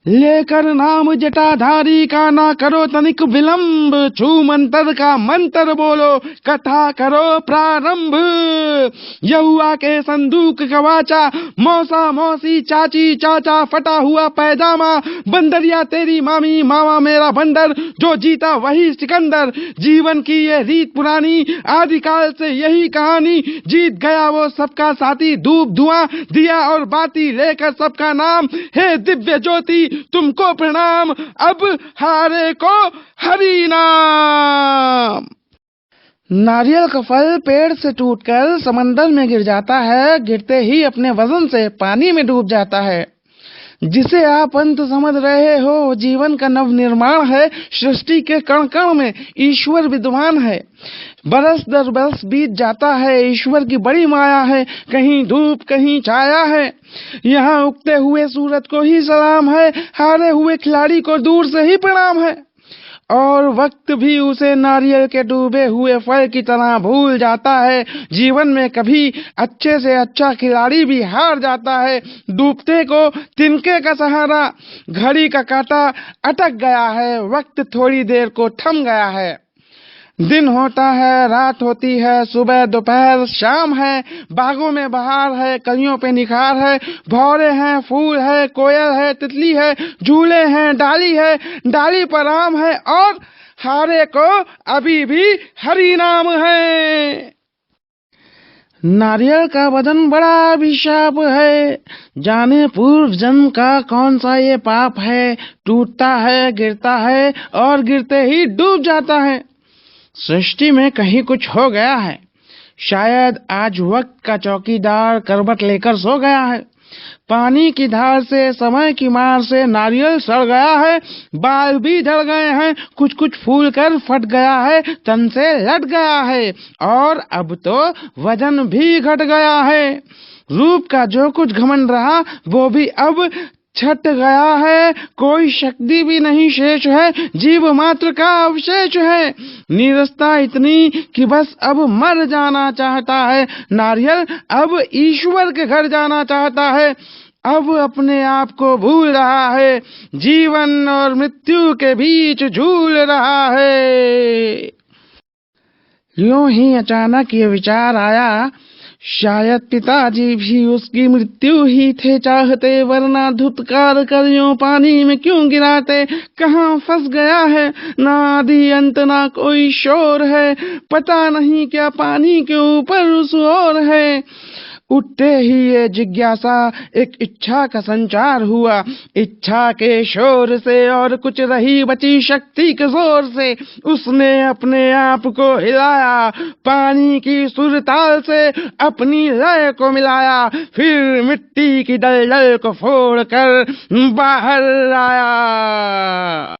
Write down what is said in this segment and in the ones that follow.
लेकर नाम जटाधारी का ना करो तनिक विलंब, छू मंत्र का मंत्र बोलो कथा करो प्रारंभ। यहुआ के संदूक कवाचा, मौसा मौसी चाची चाचा फटा हुआ पैजामा, बंदरिया तेरी मामी मामा मेरा बंदर, जो जीता वही सिकंदर। जीवन की ये रीत पुरानी, आदिकाल से यही कहानी, जीत गया वो सबका साथी, धूप धुआं दिया और बाती लेकर सबका नाम। हे दिव्य ज्योति तुमको प्रणाम, अब हारे को हरि नाम। नारियल का फल पेड़ से टूटकर समंदर में गिर जाता है, गिरते ही अपने वजन से पानी में डूब जाता है। जिसे आप अंत समझ रहे हो जीवन का नव निर्माण है, सृष्टि के कण कण में ईश्वर विद्वान है। बरस दर बरस बीत जाता है, ईश्वर की बड़ी माया है, कहीं धूप कहीं छाया है। यहाँ उगते हुए सूरज को ही सलाम है, हारे हुए खिलाड़ी को दूर से ही प्रणाम है। और वक्त भी उसे नारियल के डूबे हुए फल की तरह भूल जाता है। जीवन में कभी अच्छे से अच्छा खिलाड़ी भी हार जाता है। डूबते को तिनके का सहारा, घड़ी का कांटा अटक गया है, वक्त थोड़ी देर को थम गया है। दिन होता है, रात होती है, सुबह दोपहर शाम है, बागों में बहार है, कलियों पे निखार है, भौरे हैं, फूल है, कोयल है, तितली है, झूले हैं, डाली पर आम है, और हारे को अभी भी हरि नाम है। नारियल का वजन बड़ा अभिशाप है, जाने पूर्व जन्म का कौन सा ये पाप है। टूटता है, गिरता है और गिरते ही डूब जाता है। सृष्टि में कहीं कुछ हो गया है, शायद आज वक्त का चौकीदार करवट लेकर सो गया है। पानी की धार से, समय की मार से नारियल सड़ गया है, बाल भी झड़ गए हैं, कुछ कुछ फूल कर फट गया है, तन से लट गया है, और अब तो वजन भी घट गया है। रूप का जो कुछ घमंड रहा वो भी अब छट गया है, कोई शक्ति भी नहीं शेष है, जीव मात्र का अवशेष है। नीरसता इतनी कि बस अब मर जाना चाहता है। नारियल अब ईश्वर के घर जाना चाहता है, अब अपने आप को भूल रहा है, जीवन और मृत्यु के बीच झूल रहा है। यूं ही अचानक ये विचार आया, शायद पिताजी भी उसकी मृत्यु ही थे चाहते, वरना धुतकार कर यूं पानी में क्यों गिराते। कहाँ फंस गया है, ना आदि अंत ना कोई शोर है, पता नहीं क्या पानी के ऊपर उस ओर है। उठते ही ये जिज्ञासा, एक इच्छा का संचार हुआ, इच्छा के शोर से और कुछ रही बची शक्ति के जोर से, उसने अपने आप को हिलाया, पानी की सुरताल से अपनी लय को मिलाया, फिर मिट्टी की दलदल को फोड़कर बाहर आया।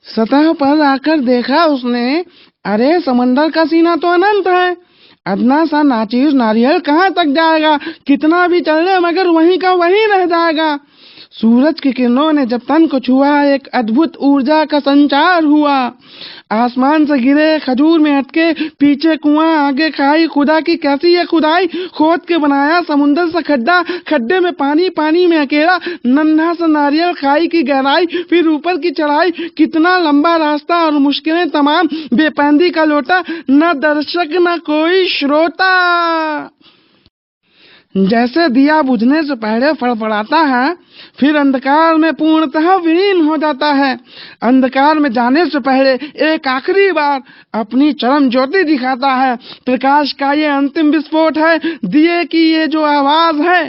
सतह पर आकर देखा उसने, अरे समंदर का सीना तो अनंत है, अदना सा नाचीज नारियल कहाँ तक जाएगा, कितना भी चल ले मगर वहीं का वहीं रह जाएगा। सूरज की किरणों ने जब तन को छुआ, एक अद्भुत ऊर्जा का संचार हुआ। आसमान से गिरे, खजूर में अटके, पीछे कुआं आगे खाई, खुदा की कैसी है खुदाई, खोद के बनाया समुंदर सा खड्डा, खड्डे में पानी, पानी में अकेला, नन्हा सा नारियल, खाई की गहराई, फिर ऊपर की चढ़ाई, कितना लंबा रास्ता और मुश्किलें तमाम, बेपैंदी का लोटा, न दर्शक न कोई श्रोता। जैसे दिया बुझने से पहले फड़फड़ाता है, फिर अंधकार में पूर्णतः विलीन हो जाता है। अंधकार में जाने से पहले एक आखिरी बार अपनी चरम ज्योति दिखाता है। प्रकाश का ये अंतिम विस्फोट है, दिए की ये जो आवाज है,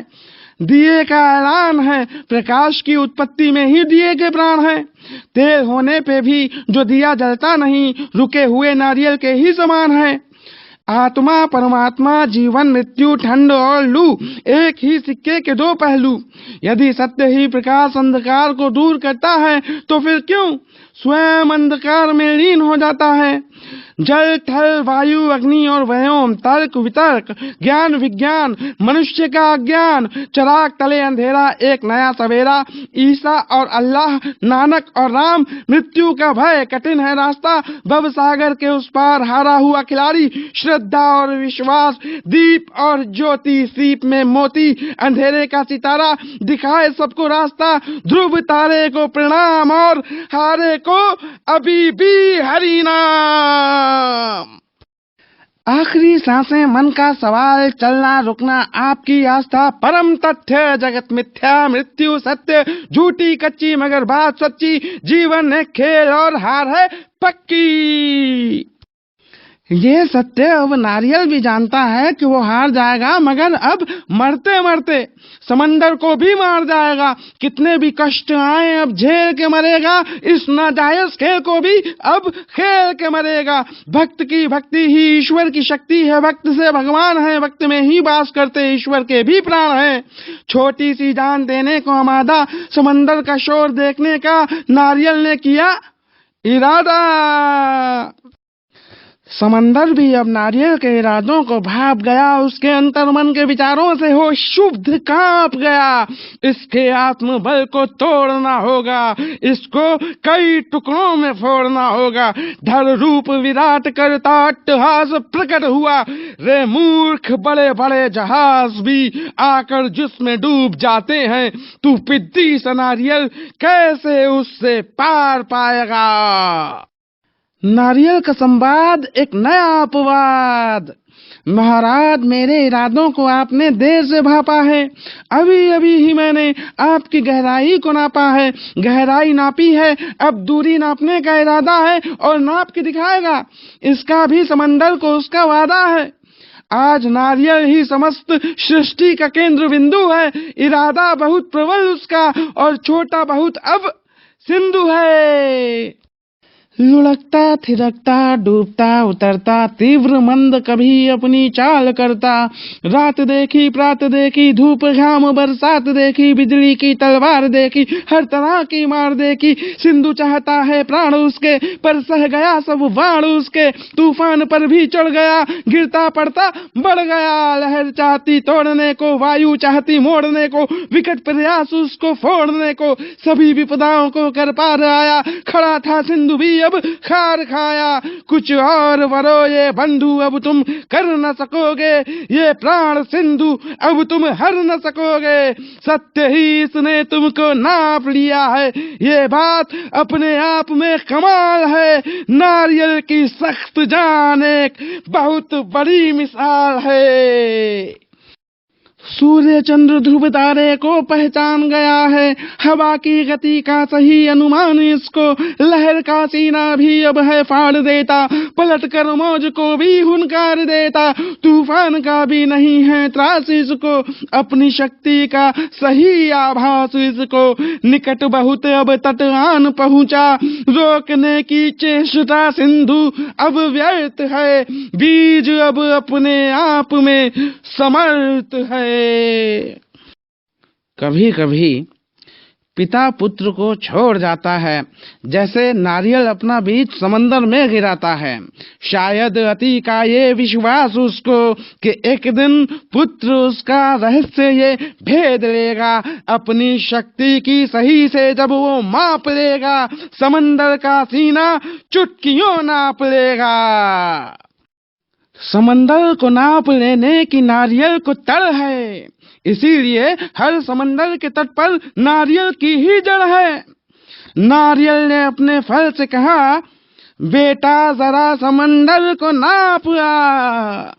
दिए का ऐलान है। प्रकाश की उत्पत्ति में ही दिए के प्राण है। तेल होने पे भी जो दिया जलता नहीं, रुके हुए नारियल के ही समान है। आत्मा परमात्मा, जीवन मृत्यु, ठंड और लू, एक ही सिक्के के दो पहलू। यदि सत्य ही प्रकाश अंधकार को दूर करता है तो फिर क्यों स्वयं अंधकार में लीन हो जाता है। जल, थल, वायु, अग्नि और व्योम, तर्क, वितर्क, ज्ञान, विज्ञान, मनुष्य का अज्ञान, चराग तले अंधेरा, एक नया सवेरा, ईसा और अल्लाह, नानक और राम, मृत्यु का भय, कठिन है रास्ता, भव सागर के उस पार, हारा हुआ खिलाड़ी, श्रद्धा और विश्वास, दीप और ज्योति, सीप में मोती, अंधेरे का सितारा, दिखाए सबको रास्ता, ध्रुव तारे को प्रणाम और हारे को अभी भी हरि नाम। आखिरी सांसें, मन का सवाल, चलना रुकना, आपकी आस्था, परम तथ्य, जगत मिथ्या, मृत्यु सत्य, झूठी कच्ची मगर बात सच्ची, जीवन एक खेल और हार है पक्की। ये सत्य अब नारियल भी जानता है कि वो हार जाएगा, मगर अब मरते मरते समंदर को भी मार जाएगा। कितने भी कष्ट आए अब झेल के मरेगा, इस नाजायज खेल को भी अब खेल के मरेगा। भक्त की भक्ति ही ईश्वर की शक्ति है, भक्त से भगवान है, भक्त में ही वास करते ईश्वर के भी प्राण हैं। छोटी सी जान देने को आमादा, समंदर का शोर देखने का नारियल ने किया इरादा। समंदर भी अब नारियल के इरादों को भाप गया, उसके अंतर्मन के विचारों से हो शुद्ध कांप गया। इसके आत्मबल को तोड़ना होगा, इसको कई टुकड़ों में फोड़ना होगा। धर रूप विराट करता अट्टहास प्रकट हुआ, रे मूर्ख बड़े बड़े जहाज भी आकर जिसमें डूब जाते हैं, तू पिद्दी सा नारियल कैसे उससे पार पाएगा। नारियल का संवाद, एक नया अपवाद। महाराज, मेरे इरादों को आपने देर से भापा है। अभी अभी ही मैंने आपकी गहराई को नापा है, गहराई नापी है, अब दूरी नापने का इरादा है और नाप के दिखाएगा। इसका भी समंदर को उसका वादा है। आज नारियल ही समस्त सृष्टि का केंद्र बिंदु है। इरादा बहुत प्रबल उसका और छोटा बहुत अब सिंधु है। लुढ़कता थिरकता, डूबता उतरता, तीव्र मंद कभी अपनी चाल करता। रात देखी, प्रात देखी, धूप घाम बरसात देखी, बिजली की तलवार देखी, हर तरह की मार देखी। सिंधु चाहता है प्राण उसके, पर सह गया सब वाण उसके। तूफान पर भी चढ़ गया, गिरता पड़ता बढ़ गया। लहर चाहती तोड़ने को, वायु चाहती मोड़ने को, विकट प्रयास उसको फोड़ने को। सभी विपदाओं को कर पार आया, खड़ा था सिंधु भी अब खार खाया। कुछ और वरो ये बंधु अब तुम कर न सकोगे, ये प्राण सिंधु अब तुम हर न सकोगे। सत्य ही इसने तुमको नाप लिया है, ये बात अपने आप में कमाल है। नारियल की सख्त जान एक बहुत बड़ी मिसाल है। सूर्य चंद्र ध्रुव तारे को पहचान गया है, हवा की गति का सही अनुमान इसको। लहर का सीना भी अब है फाड़ देता, पलट कर मौज को भी हुनकार देता। तूफान का भी नहीं है त्रास इसको, अपनी शक्ति का सही आभास इसको। निकट बहुत अब तट आन पहुंचा, रोकने की चेष्टा सिंधु अब व्यर्थ है। बीज अब अपने आप में समर्थ है। कभी कभी पिता पुत्र को छोड़ जाता है, जैसे नारियल अपना बीज समंदर में गिराता है। शायद अति का ये विश्वास उसको कि एक दिन पुत्र उसका रहस्य ये भेद लेगा। अपनी शक्ति की सही से जब वो माप लेगा, समंदर का सीना चुटकियों नाप लेगा। समंदर को नाप लेने की नारियल को तड़ है, इसीलिए हर समंदर के तट पर नारियल की ही जड़ है। नारियल ने अपने फल से कहा, बेटा जरा समंदर को नाप आ।